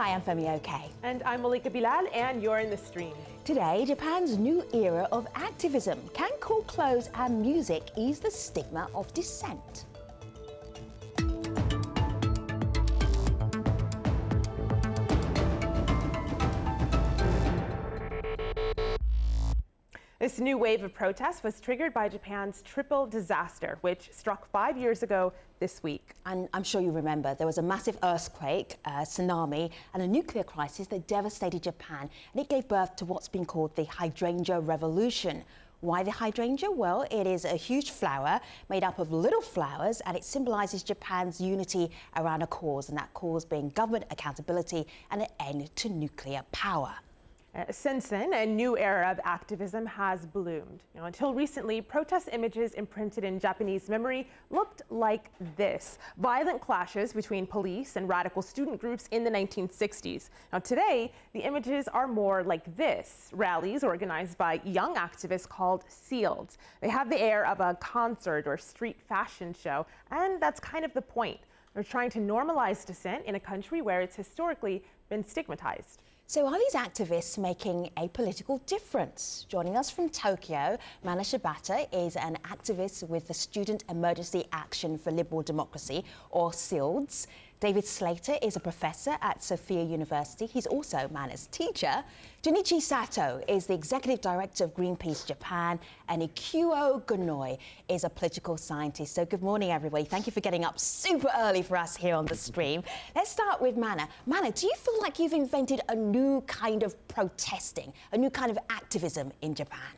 Hi, I'm Femi Oke. And I'm Malika Bilal, and you're in the stream. Today, Japan's new era of activism. Can cool clothes and music ease the stigma of dissent? This new wave of protests was triggered by Japan's triple disaster, which struck 5 years ago this week. And I'm sure you remember, there was a massive earthquake, tsunami, and a nuclear crisis that devastated Japan, and it gave birth to what's been called the Hydrangea Revolution. Why the hydrangea? Well, it is a huge flower made up of little flowers, and it symbolises Japan's unity around a cause, and that cause being government accountability and an end to nuclear power. Since then, a new era of activism has bloomed. Until recently, protest images imprinted in Japanese memory looked like this: violent clashes between police and radical student groups in the 1960s. Now today, the images are more like this: rallies organized by young activists called SEALDs. They have the air of a concert or street fashion show, and that's kind of the point. They're trying to normalize dissent in a country where it's historically been stigmatized. So are these activists making a political difference? Joining us from Tokyo, Mana Shibata is an activist with the Student Emergency Action for Liberal Democracy, or SEALDS. David Slater is a professor at Sophia University. He's also Mana's teacher. Junichi Sato is the executive director of Greenpeace Japan, and Ikuo Gonoi is a political scientist. So good morning, everybody. Thank you for getting up super early for us here on the stream. Let's start with Mana. Mana, do you feel like you've invented a new kind of protesting, a new kind of activism in Japan?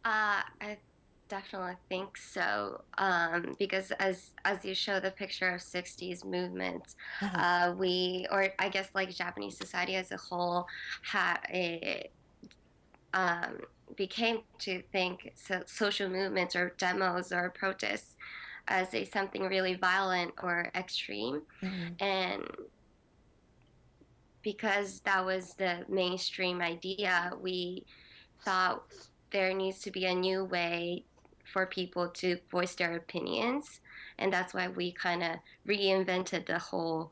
I definitely think so, because as you show the picture of 60s movement, or I guess like Japanese society as a whole became to think social movements or demos or protests as something really violent or extreme. And because that was the mainstream idea, we thought there needs to be a new way for people to voice their opinions, and that's why we kind of reinvented the whole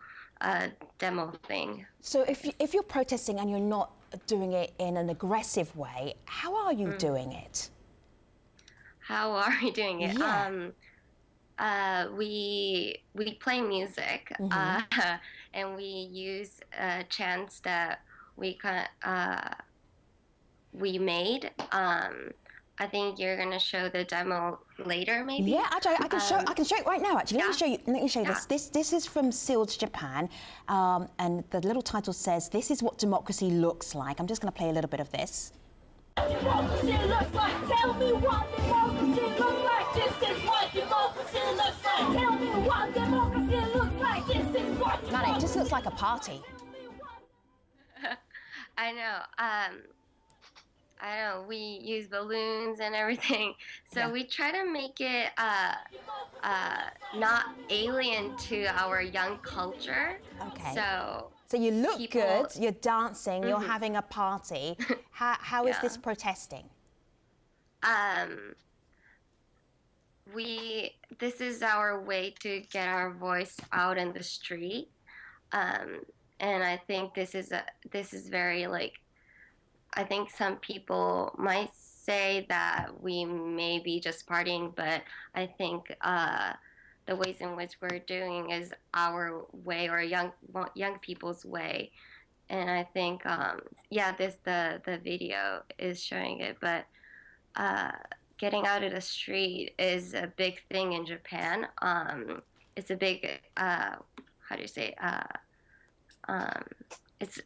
demo thing. So if you're protesting and you're not doing it in an aggressive way, how are you doing it? How are we doing it? Yeah. We play music, and we use chants that we made. I think you're gonna show the demo later, maybe. Yeah, actually, I can show it right now. Actually, yeah. Let me show you this. This is from SEALDS Japan, and the little title says, "This is what democracy looks like." I'm just going to play a little bit of this. Democracy looks like. Tell me what democracy looks like. This is what democracy looks like. Tell me what democracy looks like. This is what. Man, it just looks like a party. I know. I know, we use balloons and everything, so we try to make it not alien to our young culture. Okay. So you look good, you're dancing, you're having a party. How is this protesting? This is our way to get our voice out in the street, and I think this is very like. I think some people might say that we may be just partying, but I think the ways in which we're doing is our way, or young people's way. And I think, the video is showing it, but getting out of the street is a big thing in Japan. It's a big, how do you say,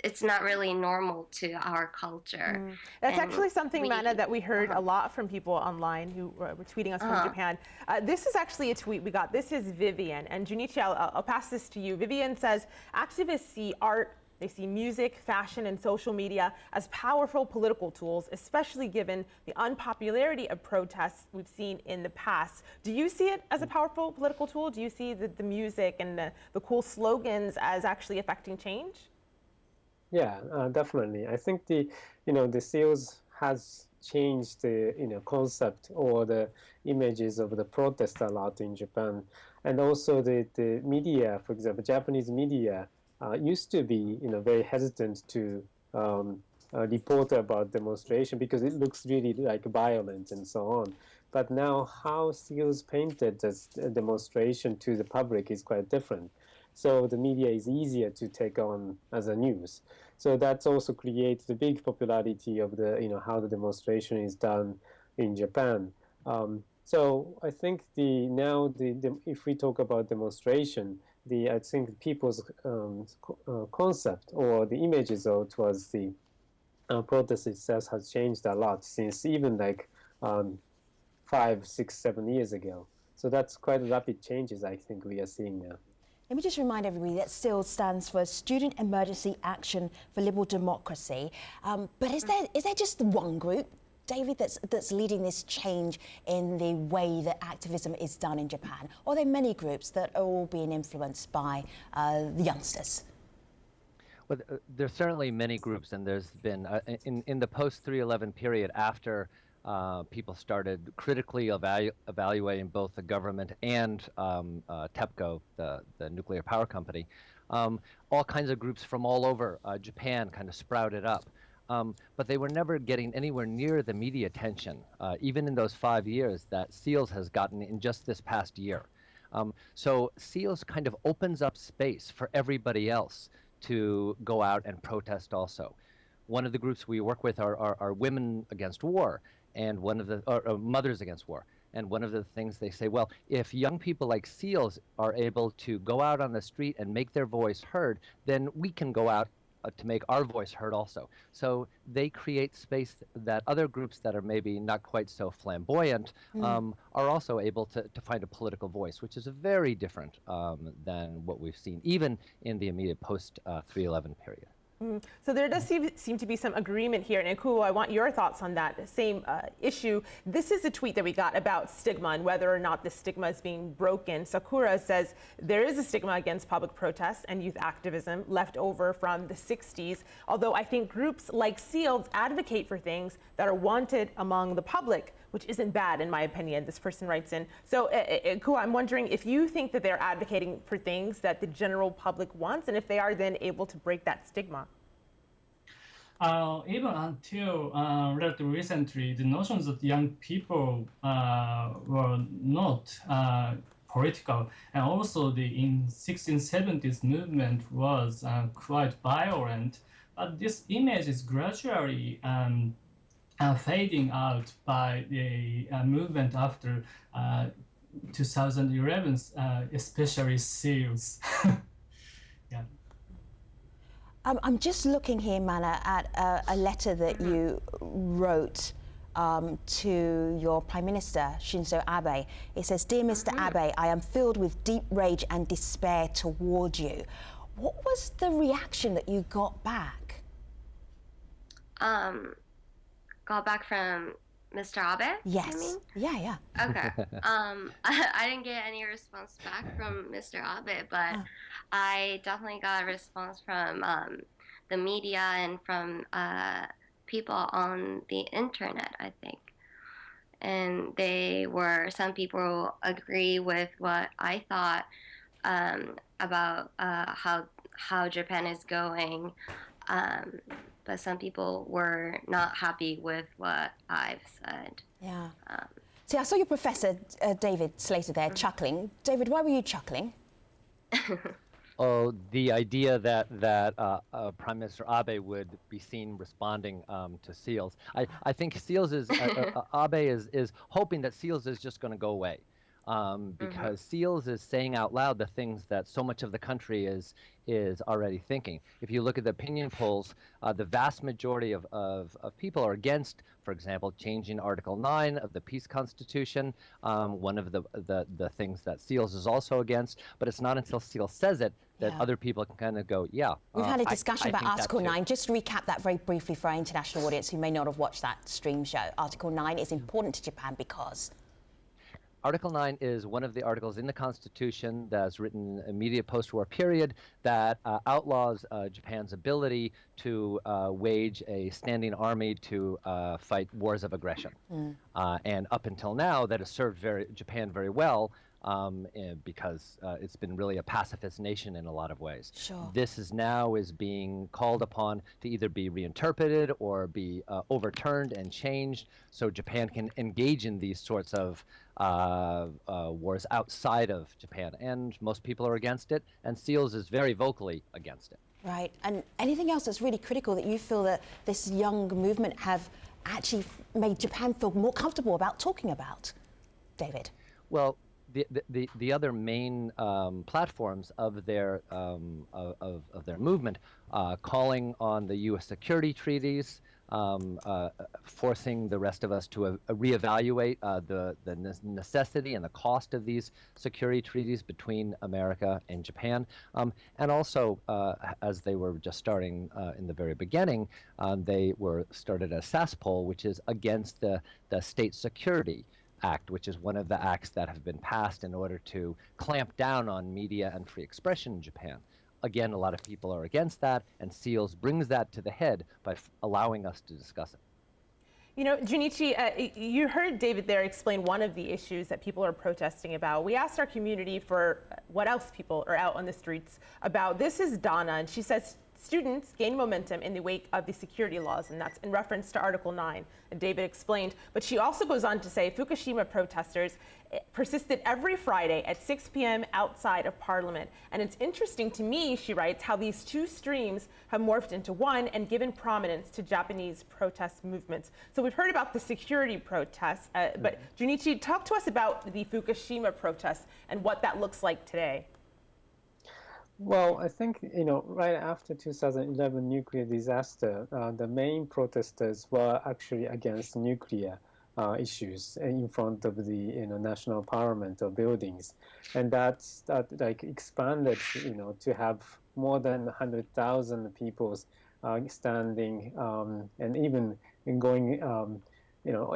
it's not really normal to our culture. That's actually something, Mana, that we heard a lot from people online who were tweeting us from Japan. This is actually a tweet we got. This is Vivian. And Junichi, I'll pass this to you. Vivian says, activists see art, they see music, fashion, and social media as powerful political tools, especially given the unpopularity of protests we've seen in the past. Do you see it as a powerful political tool? Do you see the music and the cool slogans as actually affecting change? Yeah, definitely. I think the SEALs has changed the concept or the images of the protest a lot in Japan, and also the media, for example, Japanese media used to be, very hesitant to report about demonstration because it looks really like violent and so on. But now how SEALs painted this demonstration to the public is quite different. So the media is easier to take on as a news. So that's also creates the big popularity of the, how the demonstration is done in Japan. So I think if we talk about demonstration, I think people's concept or the images towards the protest itself has changed a lot since even like 5, 6, 7 years ago. So that's quite rapid changes I think we are seeing now. Let me just remind everybody that SEALD stands for Student Emergency Action for Liberal Democracy. But is there just one group, David, that's leading this change in the way that activism is done in Japan? Or are there many groups that are all being influenced by the youngsters? Well, there's certainly many groups, and there's been, in the post-3/11 period after people started critically evaluating both the government and TEPCO, the nuclear power company, all kinds of groups from all over Japan kind of sprouted up. But they were never getting anywhere near the media attention, even in those 5 years that SEALs has gotten in just this past year. So SEALs kind of opens up space for everybody else to go out and protest also. One of the groups we work with are Women Against War, and one of the Mothers Against War. And one of the things they say, well, if young people like SEALs are able to go out on the street and make their voice heard, then we can go out to make our voice heard also. So they create space that other groups that are maybe not quite so flamboyant are also able to find a political voice, which is very different than what we've seen, even in the immediate post-3/11 period. So there does seem to be some agreement here. And Ikuo, I want your thoughts on that same issue. This is a tweet that we got about stigma and whether or not the stigma is being broken. Sakura says there is a stigma against public protests and youth activism left over from the 60s, although I think groups like SEALDS advocate for things that are wanted among the public, which isn't bad in my opinion, this person writes in. So Ikuo, I'm wondering if you think that they're advocating for things that the general public wants, and if they are then able to break that stigma. Even until relatively recently, the notions that young people were not political, and also in 1670s movement was quite violent. But this image is gradually fading out by the movement after 2011, especially SEALs. Yeah. I'm just looking here, Mana, at a letter that you wrote to your Prime Minister, Shinzo Abe. It says, "Dear Mr. Abe, I am filled with deep rage and despair toward you." What was the reaction that you got back? Got back from Mr. Abe? Yes. I mean? Yeah. Okay. I didn't get any response back from Mr. Abe, but I definitely got a response from the media and from people on the internet, I think. And some people agree with what I thought about how Japan is going. But some people were not happy with what I've said. Yeah. See, I saw your professor, David Slater, there chuckling. David, why were you chuckling? Oh, the idea that Prime Minister Abe would be seen responding to SEALs. I think SEALs is Abe is hoping that SEALs is just going to go away. Because SEALs is saying out loud the things that so much of the country is already thinking. If you look at the opinion polls, the vast majority of people are against, for example, changing Article 9 of the Peace Constitution, one of the things that SEALs is also against, but it's not until SEALs says it that other people can kind of go, yeah. We've had a discussion about think Article 9. Just to recap that very briefly for our international audience who may not have watched that stream show. Article 9 is important to Japan because... Article 9 is one of the articles in the Constitution that's written immediate post-war period that outlaws Japan's ability to wage a standing army to fight wars of aggression. And up until now, that has served Japan very well because it's been really a pacifist nation in a lot of ways. Sure. This is now being called upon to either be reinterpreted or be overturned and changed, so Japan can engage in these sorts of wars outside of Japan. And most people are against it, and SEALDS is very vocally against it. Right. And anything else that's really critical that you feel that this young movement have actually made Japan feel more comfortable about talking about, David? Well, the other main platforms of their movement, calling on the U.S. security treaties, forcing the rest of us to reevaluate the necessity and the cost of these security treaties between America and Japan, and also as they were just starting in the very beginning, they were started a SAS poll, which is against the state security Act, which is one of the acts that have been passed in order to clamp down on media and free expression in Japan. Again, a lot of people are against that, and SEALDS brings that to the head by allowing us to discuss it. You know, Junichi, you heard David there explain one of the issues that people are protesting about. We asked our community for what else people are out on the streets about. This is Donna, and she says students gain momentum in the wake of the security laws, and that's in reference to Article 9, and David explained. But she also goes on to say Fukushima protesters persisted every Friday at 6 p.m. outside of Parliament. And it's interesting to me, she writes, how these two streams have morphed into one and given prominence to Japanese protest movements. So we've heard about the security protests, but Junichi, talk to us about the Fukushima protests and what that looks like today. Well, I think, right after 2011 nuclear disaster, the main protesters were actually against nuclear issues in front of the national parliament or buildings, and that like expanded to have more than 100,000 people standing and even going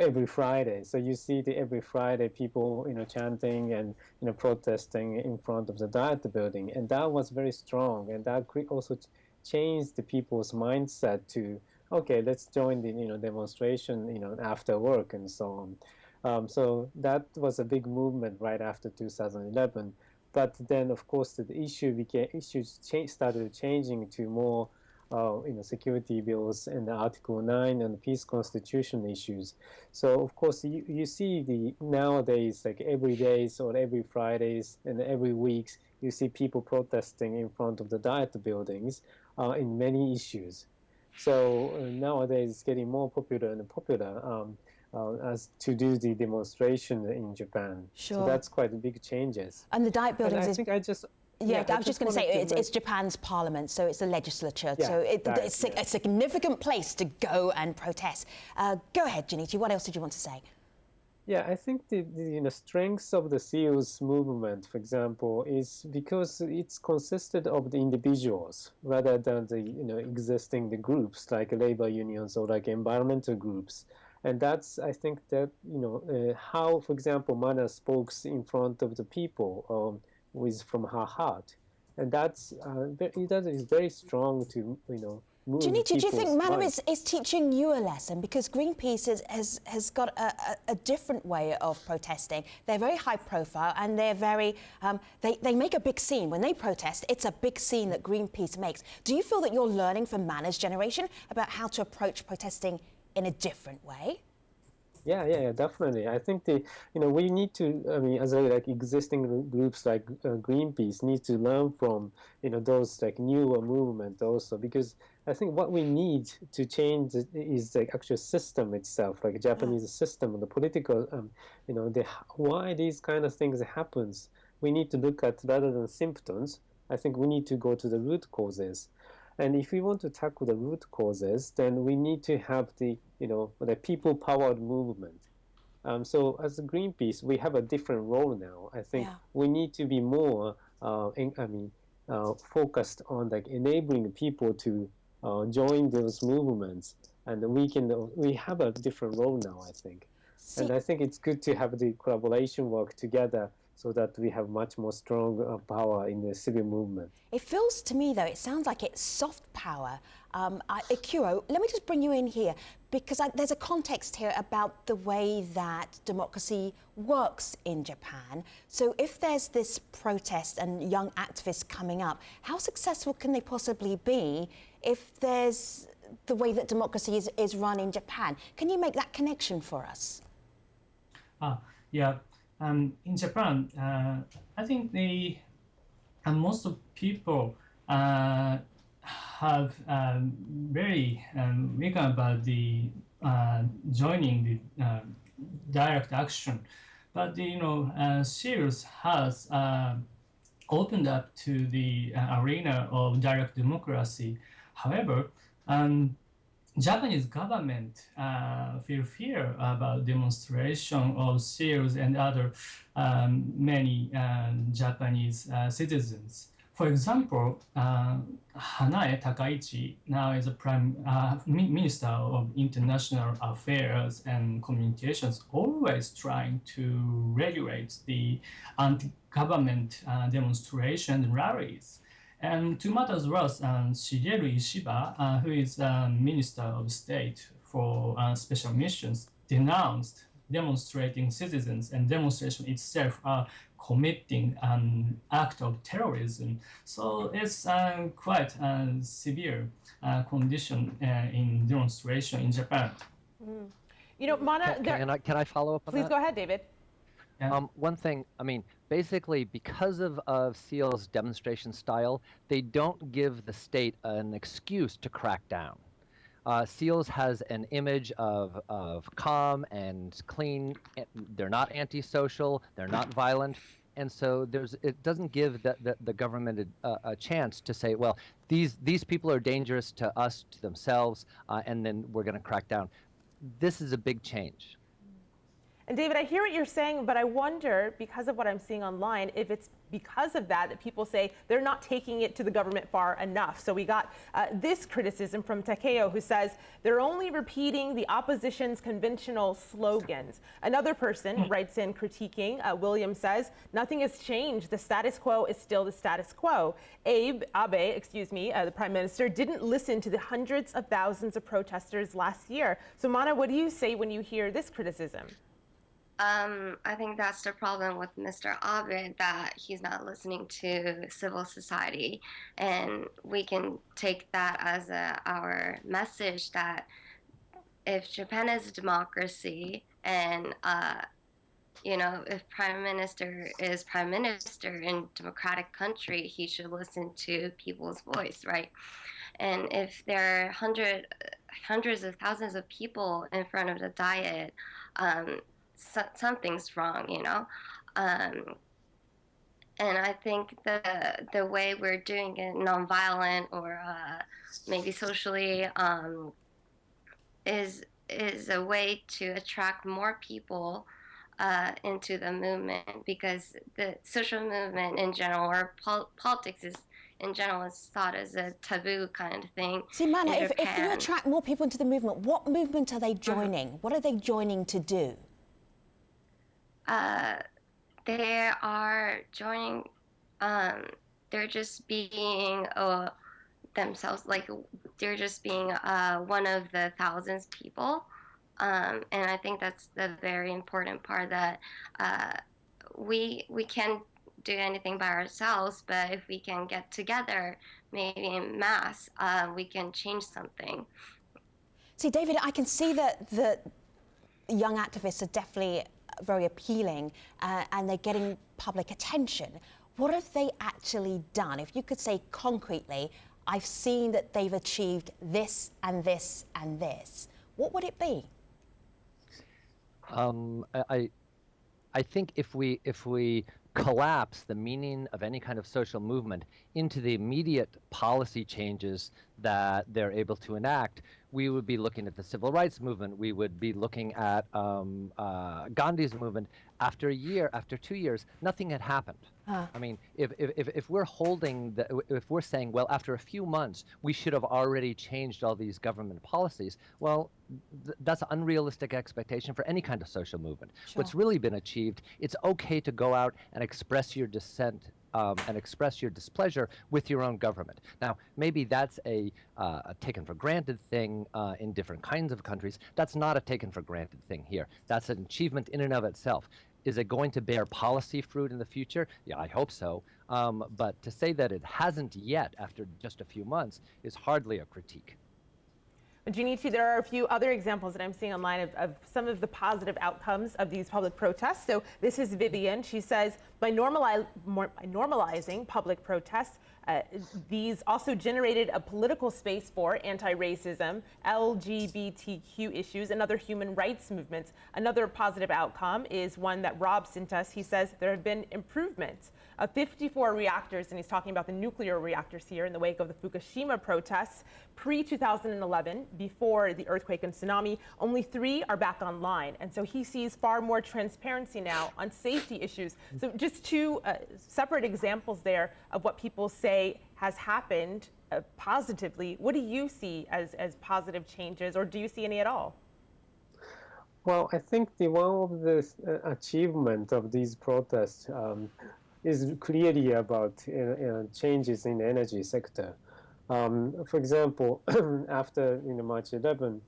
every Friday. So you see every Friday people chanting and protesting in front of the Diet building, and that was very strong, and that also changed the people's mindset to, okay, let's join the demonstration after work and so on. So that was a big movement right after 2011. But then, of course, the issues started changing to more security bills and Article 9 and peace constitution issues. So of course you see nowadays, like every days or every Fridays and every weeks, you see people protesting in front of the Diet buildings in many issues. So nowadays it's getting more popular and popular as to do the demonstration in Japan. Sure. So that's quite big changes. And the Diet buildings I think I just Yeah, I was just going to say, it's Japan's parliament, so it's a legislature, so it's a significant place to go and protest. Go ahead, Junichi, what else did you want to say? Yeah, I think the strengths of the SEALDS movement, for example, is because it's consisted of the individuals rather than the existing groups like labor unions or like environmental groups. And that's, I think that, how, for example, Mana spoke in front of the people from her heart. And that is very strong to, move Junichi, do you think Mana minds. is teaching you a lesson? Because Greenpeace has got a different way of protesting. They're very high profile, and they're very, they make a big scene. When they protest, it's a big scene that Greenpeace makes. Do you feel that you're learning from Mana's generation about how to approach protesting in a different way? Yeah, definitely. I think we need to, as like existing groups like Greenpeace need to learn from, those like newer movement also, because I think what we need to change is the actual system itself, like Japanese system, the political, why these kind of things happens. We need to look at rather than symptoms. I think we need to go to the root causes. And if we want to tackle the root causes, then we need to have the people-powered movement. So as a Greenpeace, we have a different role now. I think we need to be more, focused on like enabling people to join those movements, and we have a different role now, I think. And I think it's good to have the collaboration work together so that we have much more strong power in the civil movement. It feels to me, though, it sounds like it's soft power. Ikuo, let me just bring you in here, because there's a context here about the way that democracy works in Japan. So if there's this protest and young activists coming up, how successful can they possibly be if there's the way that democracy is run in Japan? Can you make that connection for us? Yeah. In Japan, I think most of people have very weak about the joining the direct action, but SEALDS has opened up to the arena of direct democracy. However, Japanese government feel fear about demonstration of SEALDS and other many Japanese citizens. For example, Hanae Takaichi now is a Prime Minister of International Affairs and Communications, always trying to regulate the anti-government demonstration rallies. And to matters worse, Shigeru Ishiba, who is Minister of State for Special Missions, denounced demonstrating citizens and demonstration itself are committing an act of terrorism. So it's quite a severe condition in demonstration in Japan. Mana, can I follow up on that? Please go ahead, David. One thing, I mean, basically, because of SEAL's demonstration style, they don't give the state an excuse to crack down. SEALs has an image of calm and clean. They're not antisocial. They're not violent. And so it doesn't give the government a chance to say, well, these people are dangerous to us, to themselves, and then we're going to crack down. This is a big change. And David, I hear what you're saying, but I wonder, because of what I'm seeing online, if it's because of that people say they're not taking it to the government far enough. So we got this criticism from Takeo, who says they're only repeating the opposition's conventional slogans. Another person writes in critiquing, William says, nothing has changed. The status quo is still the status quo. Abe, the Prime Minister, didn't listen to the hundreds of thousands of protesters last year. So Mana, what do you say when you hear this criticism? I think that's the problem with Mr. Abe, that he's not listening to civil society. And we can take that as our message that if Japan is a democracy and, if Prime Minister is Prime Minister in democratic country, he should listen to people's voice, right? And if there are hundreds of thousands of people in front of the diet, something's wrong, and I think the way we're doing it, nonviolent or maybe socially, is a way to attract more people into the movement, because the social movement in general, or politics in general, is thought as a taboo kind of thing. See, Mana, if you attract more people into the movement, what movement are they joining? What are they joining to do? They are joining, they're just being themselves, like they're just being one of the thousands people. And I think that's the very important part, that we can't do anything by ourselves, but if we can get together, maybe in mass, we can change something. See, David, I can see that the young activists are definitely very appealing and they're getting public attention. What have they actually done? If you could say concretely, I've seen that they've achieved this and this and this, what would it be? I think if we collapse the meaning of any kind of social movement into the immediate policy changes that they're able to enact, we would be looking at the civil rights movement. We would be looking at Gandhi's movement. After a year, after 2 years, nothing had happened. I mean, if we're if we're saying, well, after a few months, we should have already changed all these government policies, well, that's an unrealistic expectation for any kind of social movement. Sure. What's really been achieved, it's okay to go out and express your dissent and express your displeasure with your own government. Now, maybe that's a taken for granted thing in different kinds of countries. That's not a taken for granted thing here. That's an achievement in and of itself. Is it going to bear policy fruit in the future? Yeah, I hope so. But to say that it hasn't yet after just a few months is hardly a critique. Junichi, there are a few other examples that I'm seeing online of some of the positive outcomes of these public protests. So this is Vivian. She says, by normalizing public protests, these also generated a political space for anti-racism, LGBTQ issues, and other human rights movements. Another positive outcome is one that Rob sent us. He says there have been improvements of 54 reactors, and he's talking about the nuclear reactors here in the wake of the Fukushima protests. Pre-2011, before the earthquake and tsunami, only 3 are back online. And so he sees far more transparency now on safety issues. So just 2 separate examples there of what people say has happened positively. What do you see as positive changes, or do you see any at all? Well, I think one of the achievement of these protests is clearly about changes in the energy sector. For example, after March 11,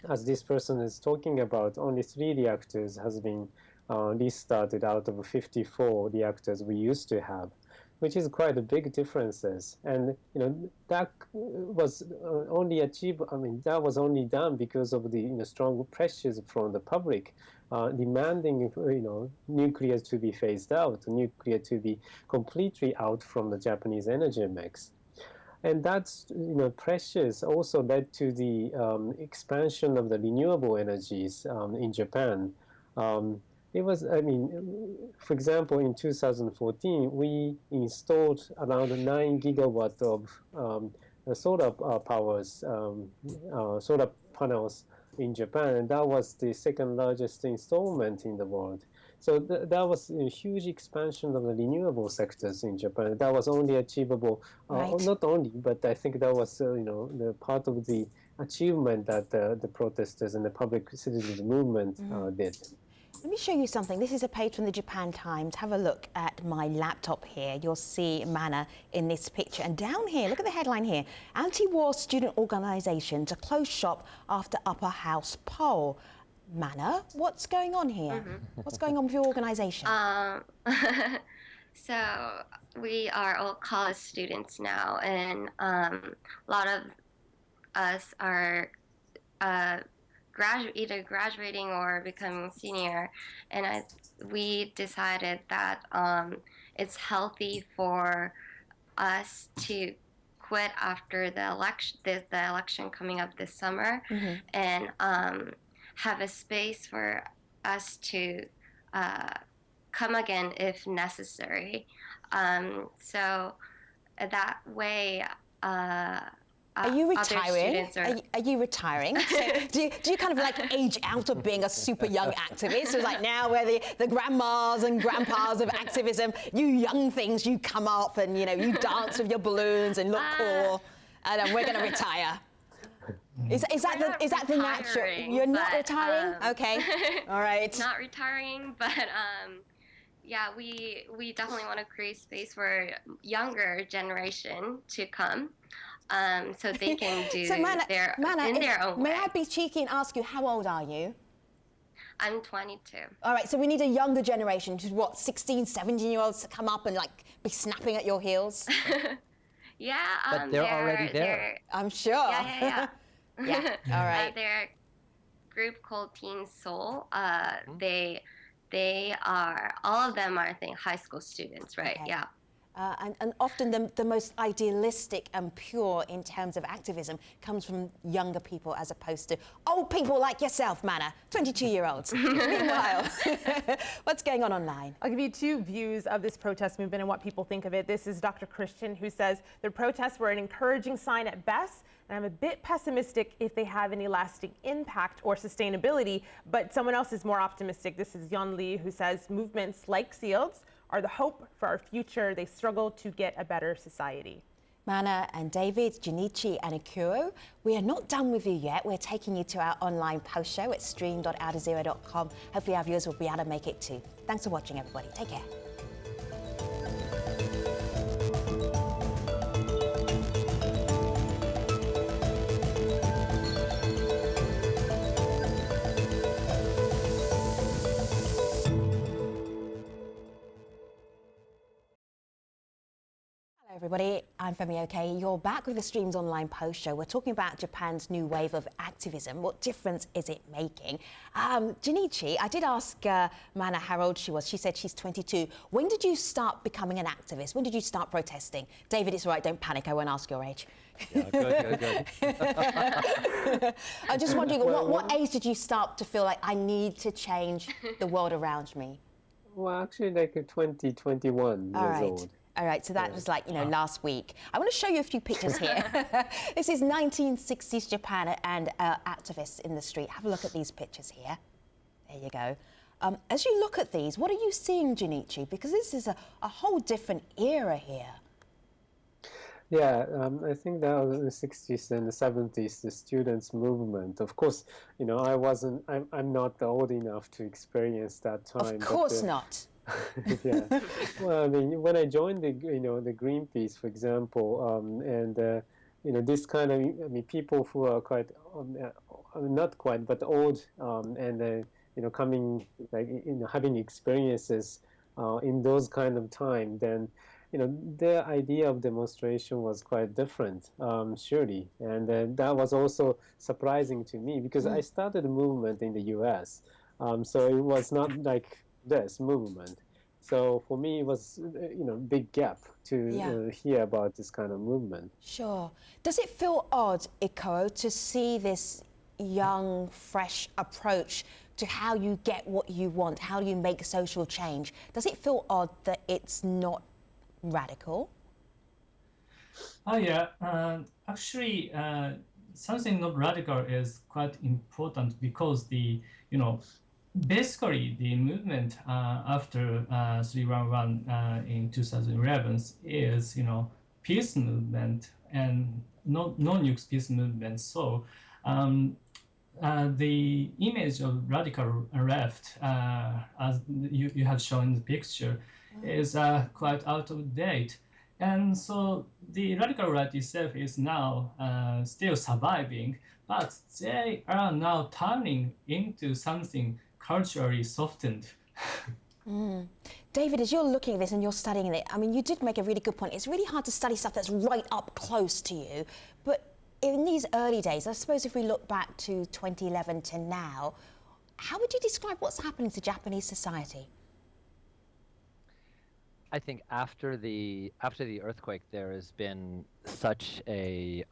as this person is talking about, only 3 reactors has been restarted out of 54 reactors we used to have, which is quite a big differences. And that was only achieved. I mean, that was only done because of the strong pressures from the public, demanding nuclear to be phased out, nuclear to be completely out from the Japanese energy mix. And that's pressures also led to the expansion of the renewable energies in Japan. It was, I mean, for example, in 2014, we installed around 9 gigawatt of solar powers, solar panels in Japan, and that was the 2nd largest installment in the world. So that was a huge expansion of the renewable sectors in Japan. That was only achievable, not only, but I think that was the part of the achievement that the protesters and the public citizens movement did. Let me show you something. This is a page from the Japan Times. Have a look at my laptop here. You'll see Mana in this picture. And down here, look at the headline here. Anti-war student organisation to close shop after upper house poll. Mana, what's going on here? What's going on with your organisation? So we are all college students now, and a lot of us are either graduating or becoming senior, and we decided that it's healthy for us to quit after the election coming up this summer, and have a space for us to come again if necessary. So that way, are you retiring? Are you retiring? So do you kind of like age out of being a super young activist? So like now we're the grandmas and grandpas of activism. You young things, you come up and you dance with your balloons and look cool, and then we're going to retire. Is that the natural? You're not retiring? Okay, all right. Not retiring, but yeah, we definitely want to create space for younger generation to come, so they can do Mana, their own way. May I be cheeky and ask you, how old are you? I'm 22. All right, so we need a younger generation, which is what, 16, 17-year-olds to come up and like be snapping at your heels? Yeah, but they're already there. I'm sure. Yeah. Yeah, all right. They're a group called Teen Soul. They are, all of them are, I think, high school students, right? Okay. Yeah. And often the most idealistic and pure in terms of activism comes from younger people as opposed to old people like yourself, Mana, 22-year-olds. Meanwhile, what's going on online? I'll give you two views of this protest movement and what people think of it. This is Dr. Christian, who says the protests were an encouraging sign at best, and I'm a bit pessimistic if they have any lasting impact or sustainability, but someone else is more optimistic. This is Yon Lee, who says movements like SEALDs are the hope for our future. They struggle to get a better society. Mana and David, Junichi and Ikuo, we are not done with you yet. We're taking you to our online post show at stream.outerzero.com. Hopefully our viewers will be able to make it too. Thanks for watching, everybody. Take care. Hello everybody, I'm Femi Oke. You're back with the Streams Online Post Show. We're talking about Japan's new wave of activism. What difference is it making? Junichi, I did ask Mana how old she was. She said she's 22. When did you start becoming an activist? When did you start protesting? David, it's all right, don't panic, I won't ask your age. Yeah, good. I'm just wondering, what age did you start to feel like I need to change the world around me? Well, actually, like 20, 21 years old. All right, so that was like, last week. I want to show you a few pictures here. This is 1960s Japan and activists in the street. Have a look at these pictures here. There you go. As you look at these, what are you seeing, Junichi? Because this is a whole different era here. Yeah, I think that was in the 60s and the 70s, the students' movement. Of course, I'm not old enough to experience that time. Of course not. Yeah. Well, I mean, when I joined the Greenpeace, for example, this kind of, people who are quite, not quite, but old, coming, having experiences in those kind of time, then, their idea of demonstration was quite different, surely. And that was also surprising to me because I started a movement in the US. So it was not like this movement. So for me, it was, big gap to hear about this kind of movement. Sure. Does it feel odd, Ikuo, to see this young, fresh approach to how you get what you want, how you make social change? Does it feel odd that it's not radical? Actually, something not radical is quite important because basically the movement after 311 in 2011 is peace movement and non-nukes peace movement. So the image of radical left, as you have shown in the picture, is quite out of date. And so the radical right itself is now still surviving, but they are now turning into something culturally softened. David, as you're looking at this and you're studying it, I mean, you did make a really good point. It's really hard to study stuff that's right up close to you. But in these early days, I suppose if we look back to 2011 to now, how would you describe what's happening to Japanese society? I think after the earthquake, there has been such an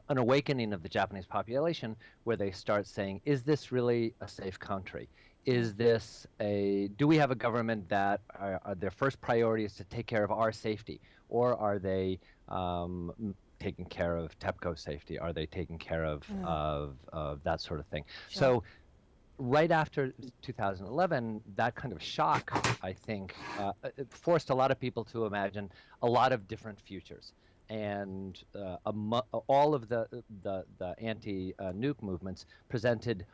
awakening of the Japanese population where they start saying, is this really a safe country? Do we have a government that are their first priority is to take care of our safety? Or are they taking care of TEPCO safety? Are they taking care of that sort of thing? Sure. So right after 2011, that kind of shock, I think, it forced a lot of people to imagine a lot of different futures. And all of the anti-nuke movements presented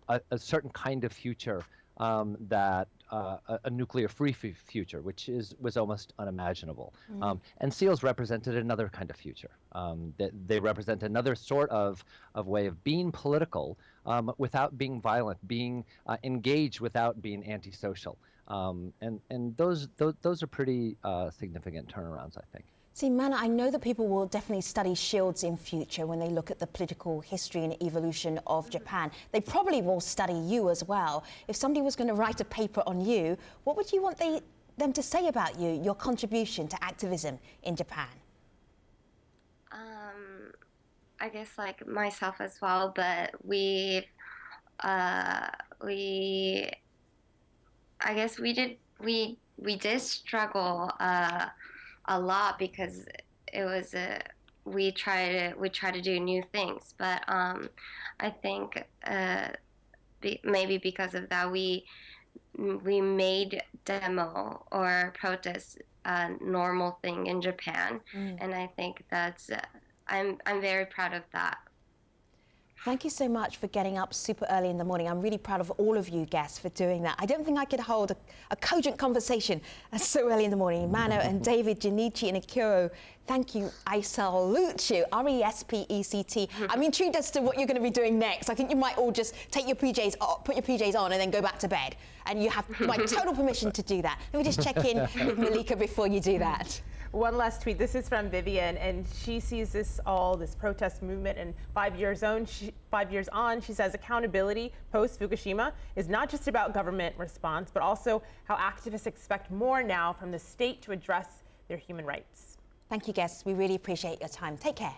a certain kind of future that a nuclear-free future, which was almost unimaginable. And SEALs represented another kind of future. They represent another sort of way of being political without being violent, being engaged without being antisocial. And those are pretty significant turnarounds, I think. See, Mana, I know that people will definitely study SEALDs in future when they look at the political history and evolution of Japan. They probably will study you as well. If somebody was going to write a paper on you, what would you want them to say about you, your contribution to activism in Japan? I guess like myself as well, but I guess we did struggle a lot because it was we try to do new things, but I think maybe because of that we made demo or protest a normal thing in Japan, and I think that's I'm very proud of that. Thank you so much for getting up super early in the morning. I'm really proud of all of you guests for doing that. I don't think I could hold a cogent conversation so early in the morning. Mana and David, Junichi and Ikuo, thank you. I salute you. RESPECT. I'm intrigued as to what you're going to be doing next. I think you might all just take your PJs off, put your PJs on and then go back to bed. And you have my total permission to do that. Let me just check in with Malika before you do that. One last tweet. This is from Vivian, and she sees this protest movement, and 5 years on, she says accountability post-Fukushima is not just about government response, but also how activists expect more now from the state to address their human rights. Thank you, guests. We really appreciate your time. Take care.